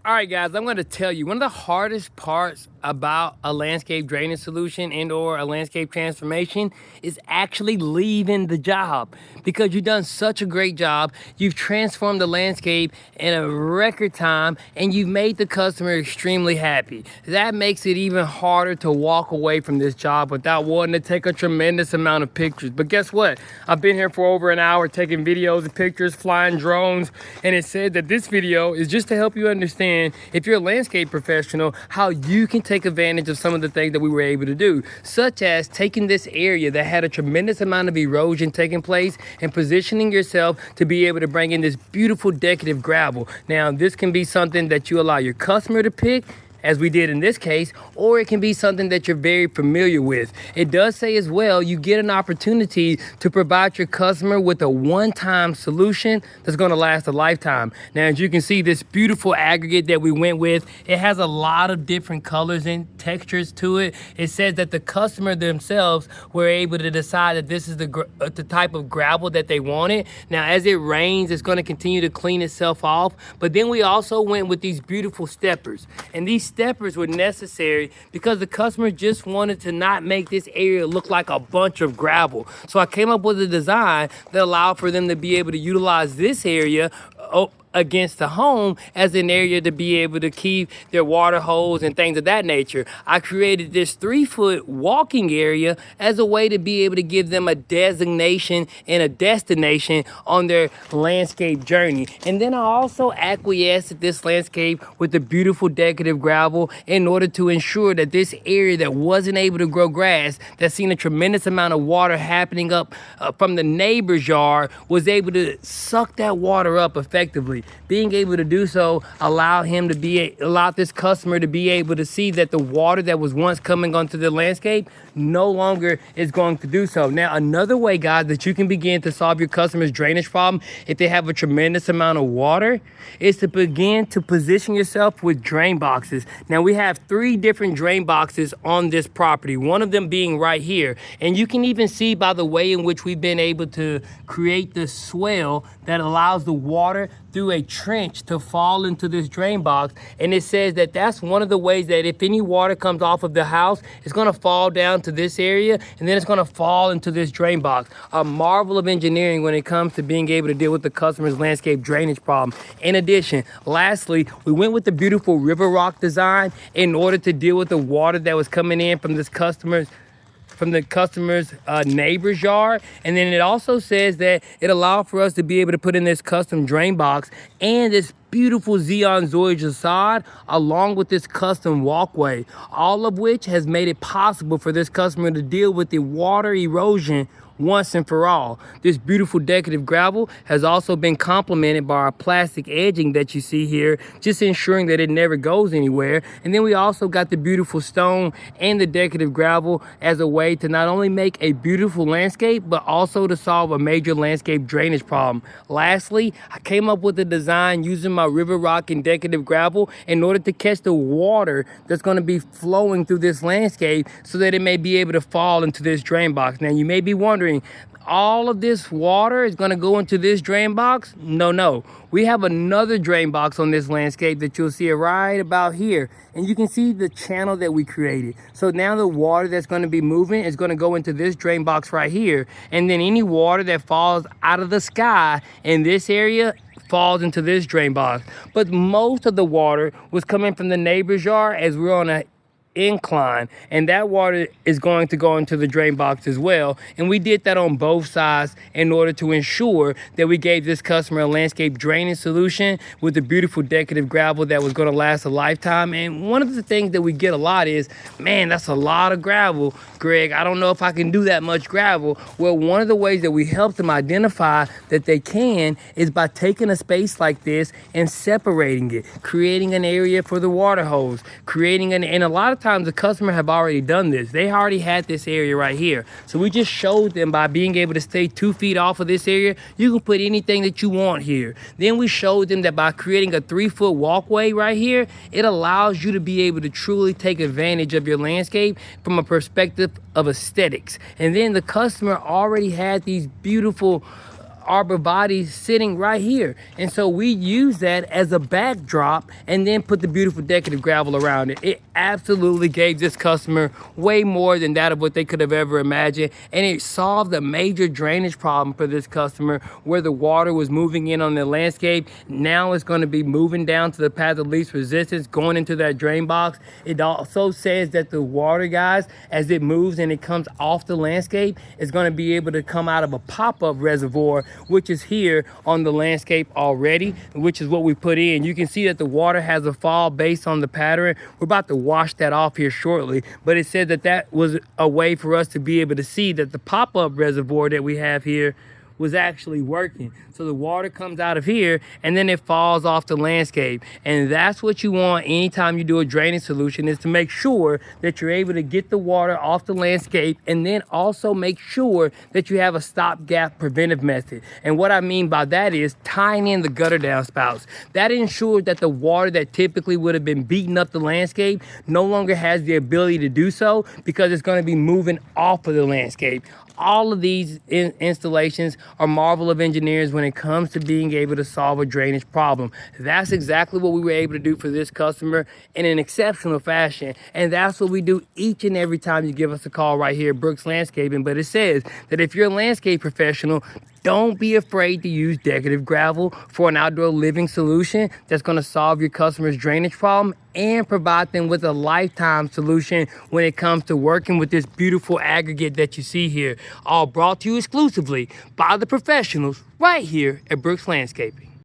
All right, guys, I'm going to tell you one of the hardest parts about a landscape drainage solution and or a landscape transformation is actually leaving the job, because you've done such a great job. You've transformed the landscape in a record time and you've made the customer extremely happy. That makes it even harder to walk away from this job without wanting to take a tremendous amount of pictures. But guess what? I've been here for over an hour taking videos and pictures, flying drones, and it said that this video is just to help you understand, if you're a landscape professional, how you can take advantage of some of the things that we were able to do, such as taking this area that had a tremendous amount of erosion taking place and positioning yourself to be able to bring in this beautiful decorative gravel. Now, this can be something that you allow your customer to pick, as we did in this case, or it can be something that you're very familiar with. It does say as well, you get an opportunity to provide your customer with a one-time solution that's gonna last a lifetime. Now, as you can see, this beautiful aggregate that we went with, it has a lot of different colors and textures to it. It says that the customer themselves were able to decide that this is the type of gravel that they wanted. Now, as it rains, it's gonna continue to clean itself off, but then we also went with these beautiful steppers. And these steppers were necessary because the customer just wanted to not make this area look like a bunch of gravel. So I came up with a design that allowed for them to be able to utilize this area against the home as an area to be able to keep their water hose and things of that nature. I created this 3-foot walking area as a way to be able to give them a designation and a destination on their landscape journey. And then I also acquiesced this landscape with the beautiful decorative gravel in order to ensure that this area that wasn't able to grow grass, that's seen a tremendous amount of water happening up from the neighbor's yard, was able to suck that water up effectively. Being able to do so allowed this customer to be able to see that the water that was once coming onto the landscape no longer is going to do so. Now, another way, guys, that you can begin to solve your customer's drainage problem if they have a tremendous amount of water is to begin to position yourself with drain boxes. Now, we have 3 different drain boxes on this property, one of them being right here. And you can even see by the way in which we've been able to create the swell that allows the water through a trench to fall into this drain box. And it says that that's one of the ways that if any water comes off of the house, it's gonna fall down to this area and then it's gonna fall into this drain box. A marvel of engineering when it comes to being able to deal with the customer's landscape drainage problem. In addition, lastly, we went with the beautiful river rock design in order to deal with the water that was coming in from the customer's neighbor's yard. And then it also says that it allowed for us to be able to put in this custom drain box and this beautiful Xeon Zoyage facade along with this custom walkway, all of which has made it possible for this customer to deal with the water erosion once and for all. This beautiful decorative gravel has also been complemented by our plastic edging that you see here, just ensuring that it never goes anywhere. And then we also got the beautiful stone and the decorative gravel as a way to not only make a beautiful landscape, but also to solve a major landscape drainage problem. Lastly, I came up with a design using my river rock and decorative gravel in order to catch the water that's going to be flowing through this landscape so that it may be able to fall into this drain box. Now, you may be wondering, all of this water is going to go into this drain box? No. We have another drain box on this landscape that you'll see right about here. And you can see the channel that we created. So now the water that's going to be moving is going to go into this drain box right here. And then any water that falls out of the sky in this area falls into this drain box. But most of the water was coming from the neighbor's yard as we're on a incline, and that water is going to go into the drain box as well. And we did that on both sides in order to ensure that we gave this customer a landscape drainage solution with the beautiful decorative gravel that was going to last a lifetime. And one of the things that we get a lot is, man, that's a lot of gravel, Greg. I don't know if I can do that much gravel. Well, one of the ways that we help them identify that they can is by taking a space like this and separating it, creating an area for the water hose, and a lot of times the customer have already done this. They already had this area right here. So we just showed them by being able to stay 2 feet off of this area, you can put anything that you want here. Then we showed them that by creating a 3-foot walkway right here, it allows you to be able to truly take advantage of your landscape from a perspective of aesthetics. And then the customer already had these beautiful arborvitae sitting right here. And so we use that as a backdrop and then put the beautiful decorative gravel around it. It absolutely gave this customer way more than that of what they could have ever imagined. And it solved a major drainage problem for this customer where the water was moving in on the landscape. Now it's going to be moving down to the path of least resistance, going into that drain box. It also says that the water, guys, as it moves and it comes off the landscape, is going to be able to come out of a pop-up reservoir, which is here on the landscape already, which is what we put in. You can see that the water has a fall based on the pattern. We're about to wash that off here shortly, but it said that that was a way for us to be able to see that the pop-up reservoir that we have here was actually working. So the water comes out of here and then it falls off the landscape. And that's what you want anytime you do a drainage solution, is to make sure that you're able to get the water off the landscape, and then also make sure that you have a stopgap preventive method. And what I mean by that is tying in the gutter downspouts. That ensures that the water that typically would have been beating up the landscape no longer has the ability to do so, because it's going to be moving off of the landscape. All of these installations are marvel of engineers when it comes to being able to solve a drainage problem. That's exactly what we were able to do for this customer in an exceptional fashion. And that's what we do each and every time you give us a call right here at Brooks Landscaping. But it says that if you're a landscape professional, don't be afraid to use decorative gravel for an outdoor living solution that's going to solve your customer's drainage problem and provide them with a lifetime solution when it comes to working with this beautiful aggregate that you see here. All brought to you exclusively by the professionals right here at Brooks Landscaping.